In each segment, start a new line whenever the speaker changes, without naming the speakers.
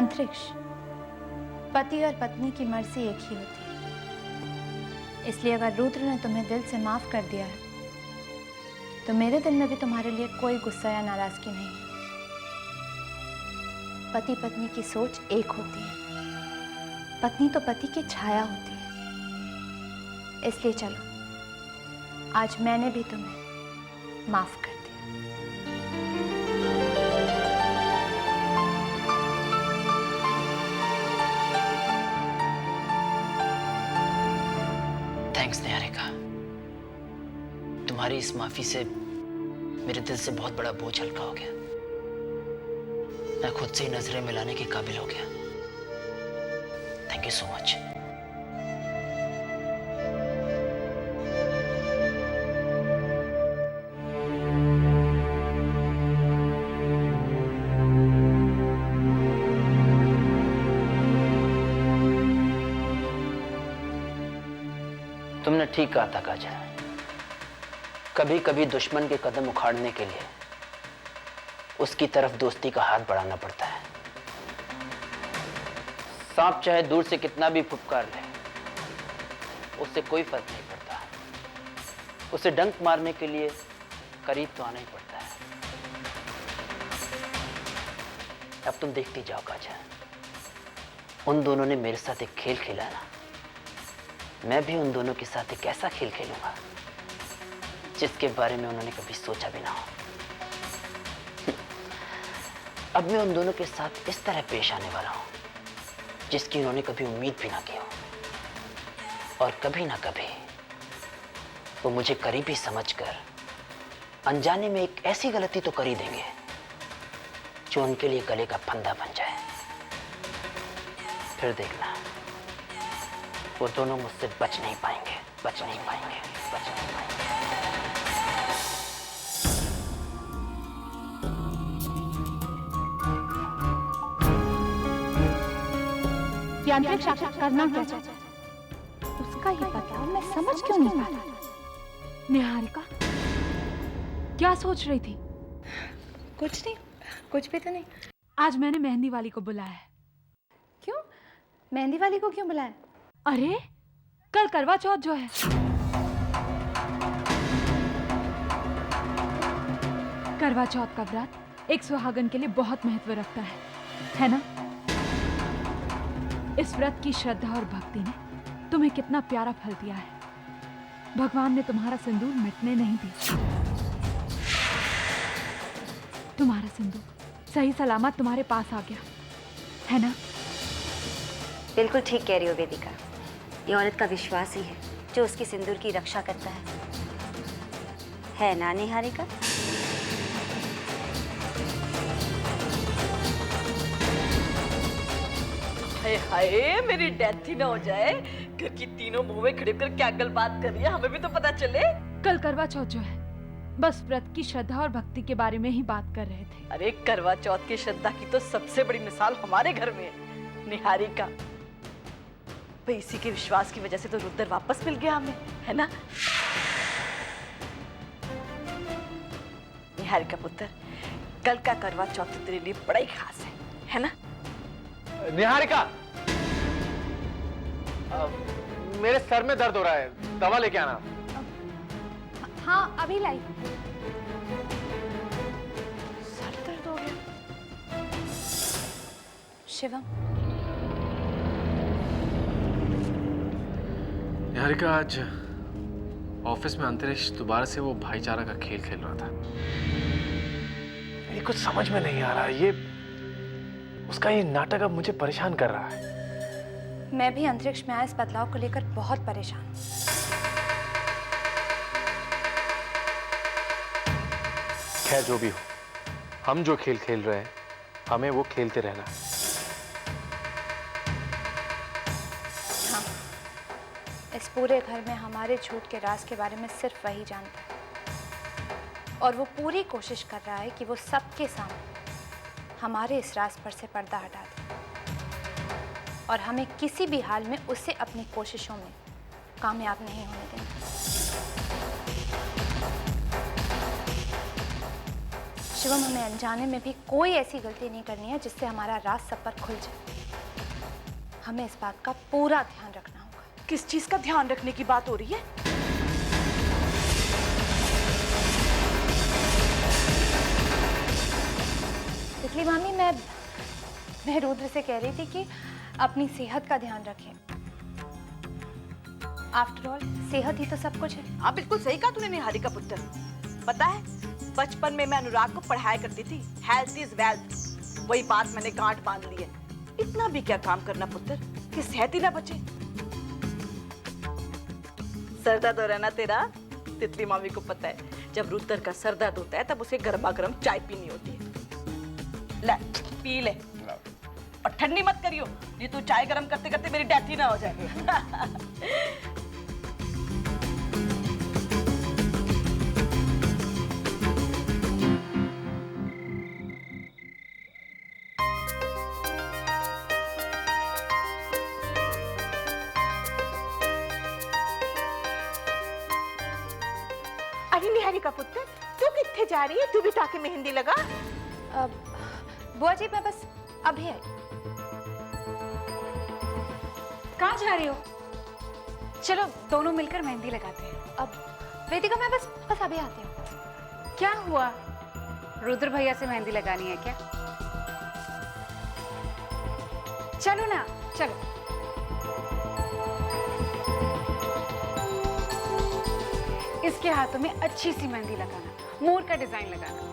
अंतरिक्ष, पति और पत्नी की मर्जी एक ही होती है, इसलिए अगर रुद्र ने तुम्हें दिल से माफ कर दिया है तो मेरे दिल में भी तुम्हारे लिए कोई गुस्सा या नाराजगी नहीं है। पति पत्नी की सोच एक होती है, पत्नी तो पति की छाया होती है। इसलिए चलो, आज मैंने भी तुम्हें माफ कर दिया।
थैंक्स निहारिका, तुम्हारी इस माफी से मेरे दिल से बहुत बड़ा बोझ हल्का हो गया। मैं खुद से ही नजरें मिलाने के काबिल हो गया। Thank you so much. तुमने ठीक कहा था काजल, कभी कभी दुश्मन के कदम उखाड़ने के लिए उसकी तरफ दोस्ती का हाथ बढ़ाना पड़ता है। सांप चाहे दूर से कितना भी फुफकार ले, उससे कोई फर्क नहीं पड़ता। उसे डंक मारने के लिए करीब तो आना ही पड़ता है। अब तुम देखती जाओ काजल, उन दोनों ने मेरे साथ एक खेल खेला ना, मैं भी उन दोनों के साथ एक ऐसा खेल खेलूंगा जिसके बारे में उन्होंने कभी सोचा भी ना हो। अब मैं उन दोनों के साथ इस तरह पेश आने वाला हूं जिसकी उन्होंने कभी उम्मीद भी ना की हो, और कभी ना कभी वो मुझे करीबी समझकर अनजाने में एक ऐसी गलती तो कर ही देंगे जो उनके लिए गले का फंदा बन जाए। फिर देखना, वो दोनों मुझसे बच नहीं पाएंगे, बच नहीं पाएंगे, बच नहीं पाएंगे।
अंतरिक्ष करना क्या चाहता है उसका ही पता, मैं समझ क्यों नहीं पा रही।
निहारिका क्या सोच रही थी?
कुछ नहीं, कुछ भी तो नहीं।
आज मैंने मेहंदी वाली को बुलाया है।
क्यों? मेहंदी वाली को क्यों बुलाया?
अरे कल करवा चौथ जो है, करवा चौथ का व्रत एक सुहागन के लिए बहुत महत्व रखता है ना? इस व्रत की श्रद्धा और भक्ति ने तुम्हें कितना प्यारा फल दिया है। भगवान ने तुम्हारा सिंदूर मिटने नहीं दिया। तुम्हारा सिंदूर सही सलामत तुम्हारे पास आ गया है ना?
बिल्कुल ठीक कह रही हो वेदिका, ये औरत का विश्वास ही है जो उसकी सिंदूर की रक्षा करता है ना निहारिका?
हाय हाय, मेरी डेथ ही ना हो जाए। घर की तीनों मुंह में खड़े कर क्या गल बात कर रही है, हमें भी तो पता चले।
कल करवा चौथ जो है, बस व्रत की श्रद्धा और भक्ति के बारे में ही बात कर रहे थे।
अरे करवा चौथ की श्रद्धा की तो सबसे बड़ी मिसाल हमारे घर में है निहारिका। भाई इसी के विश्वास की वजह से तो रुद्र वापस मिल गया हमें, है ना? निहारिका पुत्र, कल का करवा चौथ तेरे लिए बड़ा ही खास है ना?
निहारिका, मेरे सर में दर्द हो रहा है, दवा लेके आना।
हाँ अभी लाई।
सर दर्द हो गया।
शिवम,
निहारिका, आज ऑफिस में अंतरिक्ष दोबारा से वो भाईचारा का खेल खेल रहा था। ये कुछ समझ में नहीं आ रहा, ये उसका ये नाटक अब मुझे परेशान कर रहा है।
मैं भी अंतरिक्ष में आए इस बदलाव को लेकर बहुत परेशान हूँ।
खैर जो भी हो, हम जो खेल खेल रहे हैं हमें वो खेलते रहना है।
हाँ, इस पूरे घर में हमारे झूठ के राज के बारे में सिर्फ वही जानता है, और वो पूरी कोशिश कर रहा है कि वो सबके सामने हमारे इस राज पर से पर्दा हटा दे, और हमें किसी भी हाल में उससे अपनी कोशिशों में कामयाब नहीं होने देना। शिवम, हमें अनजाने में भी कोई ऐसी गलती नहीं करनी है जिससे हमारा राज सब पर खुल जाए। हमें इस बात का पूरा ध्यान रखना होगा।
किस चीज का ध्यान रखने की बात हो रही है?
तितली मामी, मैं रुद्र से कह रही थी कि अपनी सेहत का ध्यान रखें। आफ्टर ऑल सेहत ही तो सब कुछ है।
हाँ, बिल्कुल सही कहा तूने निहारिका पुत्र। पता है, बचपन में मैं अनुराग को पढ़ाया करती थी, हेल्थ इज वेल्थ। वही बात मैंने गांठ बांध ली है। इतना भी क्या काम करना पुत्र कि सेहत ही ना बचे। सर दर्द हो रहा है ना तेरा? तितली मामी को पता है, जब रुद्र का सर दर्द होता है तब उसे गर्मा गर्म चाय पीनी होती है। ले, पी ले। और ठंडी मत करियो, ये तू चाय गर्म करते करते मेरी डेथ ही ना हो जाए।
अरे निहारिका पुत्र, तू कित्थे जा रही है? तू भी टाके मेहंदी लगा।
बुआ जी, मैं बस अभी आई।
कहाँ जा रही हो? चलो दोनों मिलकर मेहंदी लगाते हैं।
अब वेदिका, मैं बस अभी आती हूँ।
क्या हुआ? रुद्र भैया से मेहंदी लगानी है क्या? चलो ना, चलो। इसके हाथों में अच्छी सी मेहंदी लगाना, मोर का डिजाइन लगाना।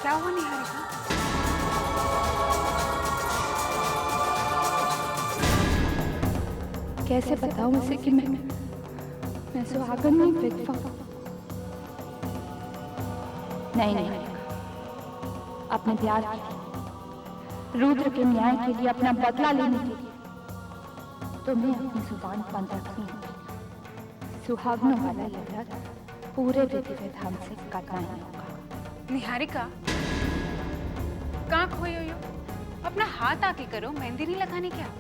क्या हुआ निहारिका?
कैसे बताऊं उसे कि मैं सुहागन नहीं, विधवा। नहीं, अपने प्यार के, रुद्र के न्याय के लिए, अपना बदला लेने के लिए तुम्हें अपनी जुबान बंद रखनी है। सुहागनों वाला ये व्रत पूरे विधि विधान से करना ही होगा।
निहारिका, कहाँ खोई हुई हो? अपना हाथ आके करो, मेहंदी नहीं लगानी क्या?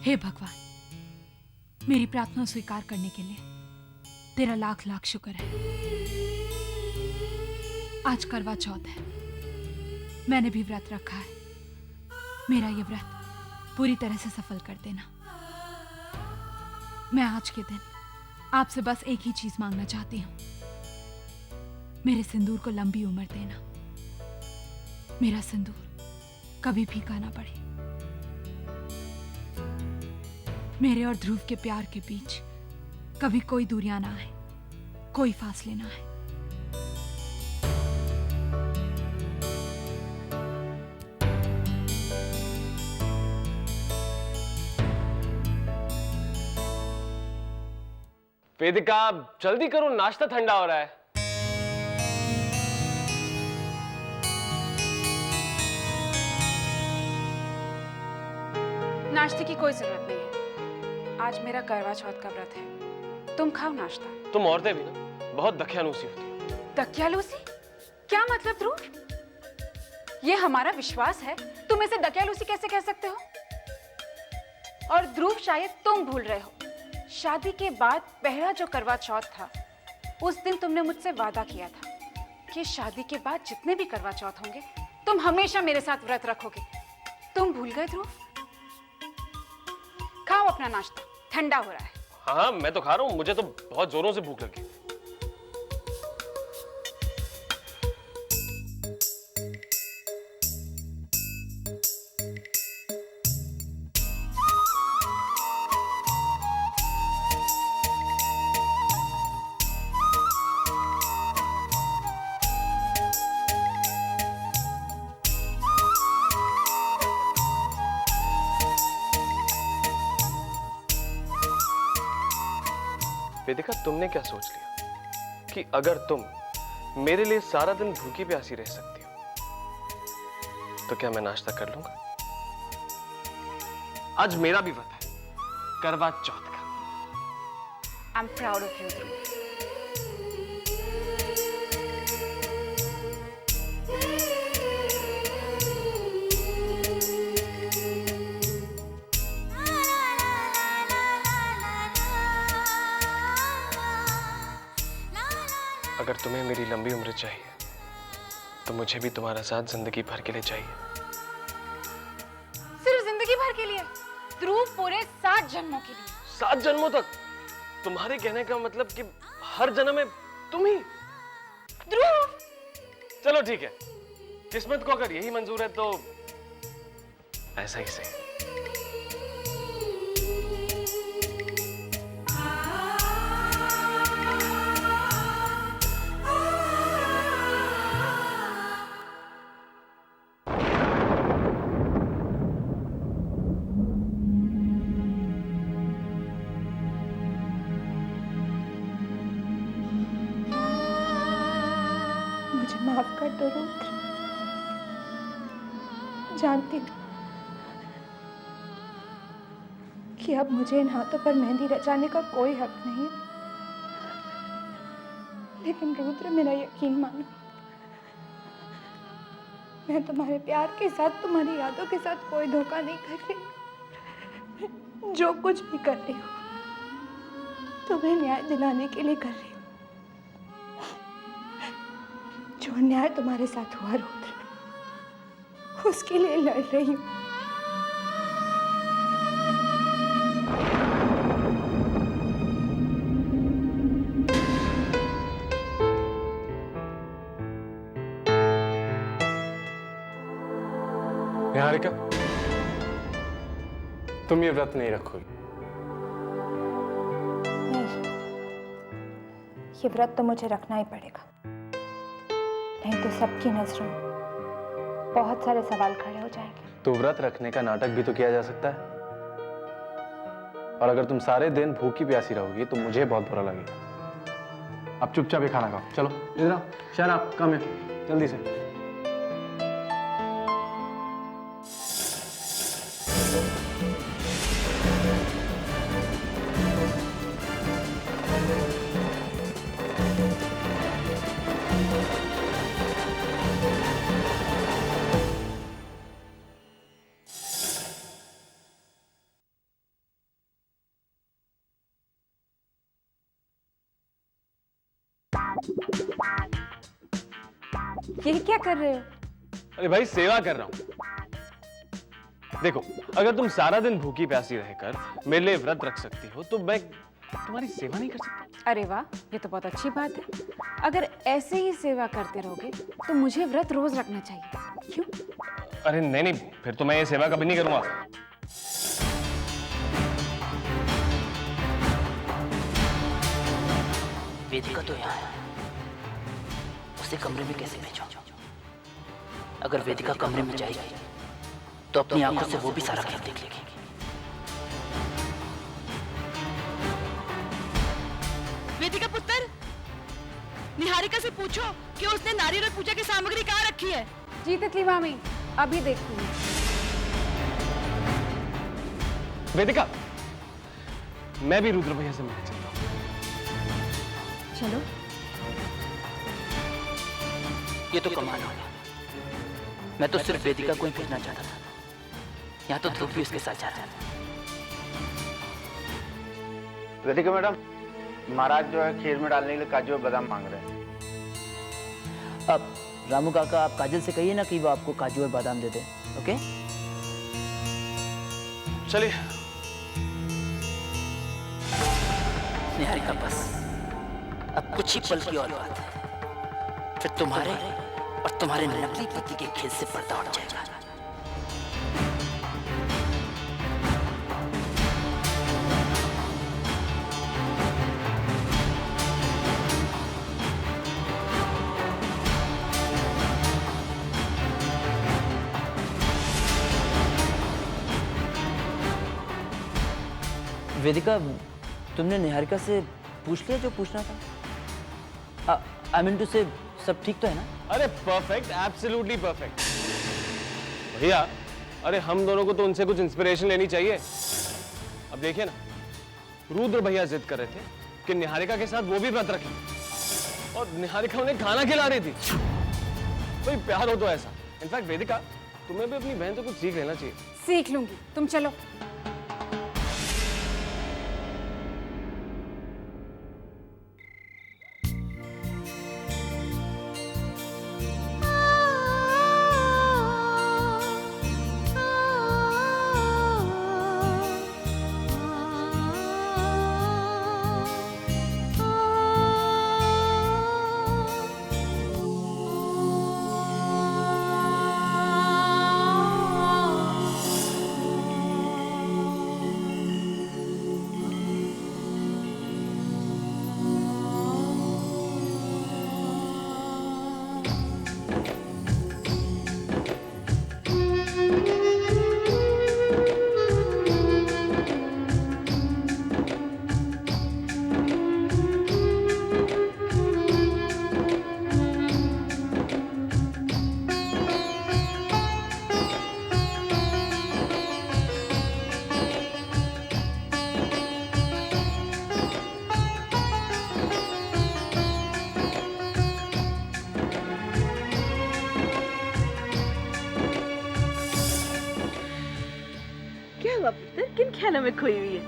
हे भगवान, मेरी प्रार्थना स्वीकार करने के लिए तेरा लाख लाख शुक्र है। आज करवा चौथ है, मैंने भी व्रत रखा है। मेरा ये व्रत पूरी तरह से सफल कर देना। मैं आज के दिन आपसे बस एक ही चीज मांगना चाहती हूँ, मेरे सिंदूर को लंबी उम्र देना। मेरा सिंदूर कभी फीका ना पड़े। मेरे और ध्रुव के प्यार के बीच कभी कोई दूरियां ना आए, कोई फासले ना आए।
वेदिका, जल्दी करो, नाश्ता ठंडा हो रहा है।
नाश्ते की कोई जरूरत नहीं है। आज मेरा करवा चौथ का व्रत है, तुम खाओ नाश्ता।
तुम औरतें भी ना बहुत दकियानूसी होती हो।
दकियालूसी? क्या मतलब ध्रुव? ये हमारा विश्वास है, तुम इसे दकियालूसी कैसे कह सकते हो? और ध्रुव, शायद तुम भूल रहे हो, शादी के बाद पहला जो करवा चौथ था, उस दिन तुमने मुझसे वादा किया था कि शादी के बाद जितने भी करवा चौथ होंगे तुम हमेशा मेरे साथ व्रत रखोगे। तुम भूल गए ध्रुव? खाओ अपना नाश्ता, ठंडा हो रहा है।
हाँ, मैं तो खा रहा हूँ, मुझे तो बहुत जोरों से भूख लगी। वेदिका, तुमने क्या सोच लिया कि अगर तुम मेरे लिए सारा दिन भूखी प्यासी रह सकती हो तो क्या मैं नाश्ता कर लूंगा? आज मेरा भी व्रत है, करवा चौथ का।
I am proud of you Dhruv.
अगर तुम्हें मेरी लंबी उम्र चाहिए तो मुझे भी तुम्हारा साथ जिंदगी भर के लिए चाहिए।
सिर्फ जिंदगी भर के लिए? ध्रुव, पूरे 7 जन्मों के लिए।
7 जन्मों तक? तुम्हारे कहने का मतलब कि हर जन्म में तुम ही?
ध्रुव!
चलो ठीक है, किस्मत को अगर यही मंजूर है तो ऐसा ही सही।
मुझे माफ कर दो रुद्र। जानती हूँ कि अब मुझे इन हाथों पर मेहंदी रचाने का कोई हक नहीं है, लेकिन रुद्र, मेरा यकीन मानो, मैं तुम्हारे प्यार के साथ, तुम्हारी यादों के साथ कोई धोखा नहीं कर रही। जो कुछ भी कर रही हूँ तुम्हें न्याय दिलाने के लिए कर रही हूँ। जो अन्याय तुम्हारे साथ हुआ रुद्र, उसके लिए लड़ रही हूँ।
निहारिका, तुम ये व्रत नहीं रखोगी?
नहीं, ये व्रत तो मुझे रखना ही पड़ेगा, नहीं तो सबकी नजरों में बहुत सारे सवाल खड़े हो जाएंगे।
तो व्रत रखने का नाटक भी तो किया जा सकता है, और अगर तुम सारे दिन भूखी प्यासी रहोगी तो मुझे बहुत बुरा लगेगा। अब चुपचाप ये खाना खाओ। चलो इधर आओ। शान, आप कम है, जल्दी से।
ये क्या कर रहे हो?
अरे भाई, सेवा कर रहा हूं। देखो, अगर तुम सारा दिन भूखी प्यासी रहकर मेरे लिए व्रत रख सकती हो तो मैं तुम्हारी सेवा नहीं कर सकता?
अरे वाह, ये तो बहुत अच्छी बात है। अगर ऐसे ही सेवा करते रहोगे तो मुझे व्रत रोज रखना चाहिए। क्यों?
अरे नहीं नहीं, फिर तो मैं ये सेवा कभी नहीं करूंगा।
वेदिका तो यहाँ है, उसे कमरे में कैसे भेजूं? अगर वेदिका कमरे में जाएगी तो अपनी आंखों से वो भी सारा खेल देख लेगी।
वेदिका पुत्र, निहारिका से पूछो कि उसने नारी रथ पूजा की सामग्री कहाँ रखी है।
जी तितली मामी, अभी देखती हूँ।
वेदिका, मैं भी रुद्र भैया से मिलने चलता हूँ।
चलो।
ये तो कमाल हो गया। मैं तो सिर्फ वेदिका को ही भेजना चाहता था, यहाँ तो ध्रुव भी उसके साथ जा रहा है।
वेदिका मैडम, महाराज जो है खीर में डालने के लिए काजू और बादाम मांग रहे हैं।
अब रामू काका, आप काजल से कहिए ना कि वो आपको काजू और बादाम दे दे। ओके,
चलिए।
निहारिका, बस अब कुछ ही पल की और बात है, फिर तुम्हारे और तुम्हारे नकली पति के खेल से पर्दा उठ जाएगा। वेदिका, तुमने निहारिका से
पूछ लिया जो पूछना था। आई मीन टू से सब ठीक तो है ना?
अरे परफेक्ट, एब्सोल्युटली परफेक्ट। भैया, अरे हम दोनों को तो उनसे कुछ इंस्पिरेशन लेनी चाहिए। अब देखिए ना, रुद्र भैया जिद कर रहे थे कि निहारिका के साथ वो भी व्रत रखें और निहारिका उन्हें खाना खिला रही थी। कोई प्यार हो तो ऐसा। इनफैक्ट वेदिका, तुम्हें भी अपनी बहन से कुछ सीख लेना चाहिए।
सीख लूंगी, तुम चलो।
क्या हुआ पुत्र, किन ख्यालों में खोई हुई है?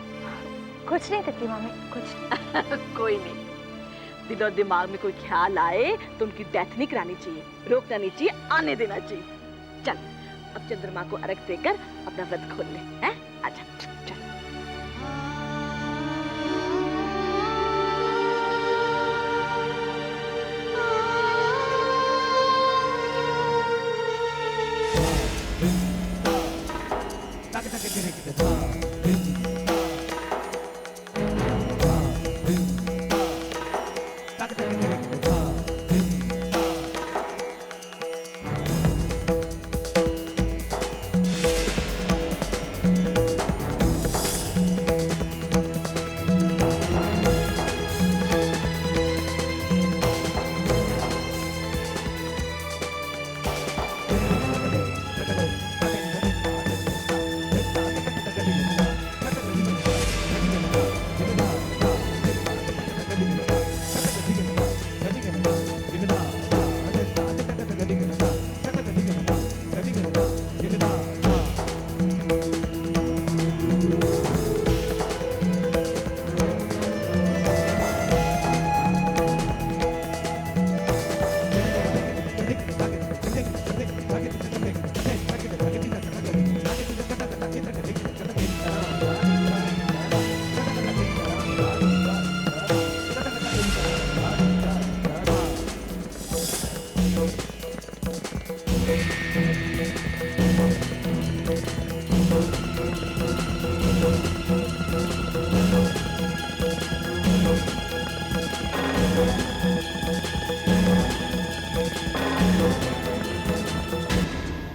कुछ नहीं तितली मामी, कुछ
कोई नहीं। दिल और दिमाग में कोई ख्याल आए तो उनकी डेथ नहीं करानी चाहिए, रोकना नहीं चाहिए, आने देना चाहिए। चल अब चंद्रमा को अर्घ देकर अपना व्रत खोल ले, हैं? आजा चल।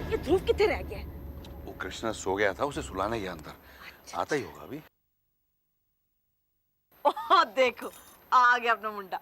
ये ध्रुव कितने रह गया?
वो कृष्णा सो गया था, उसे सुलाना ही अंदर। आता ही होगा अभी।
ओह देखो, आ गया अपना मुंडा।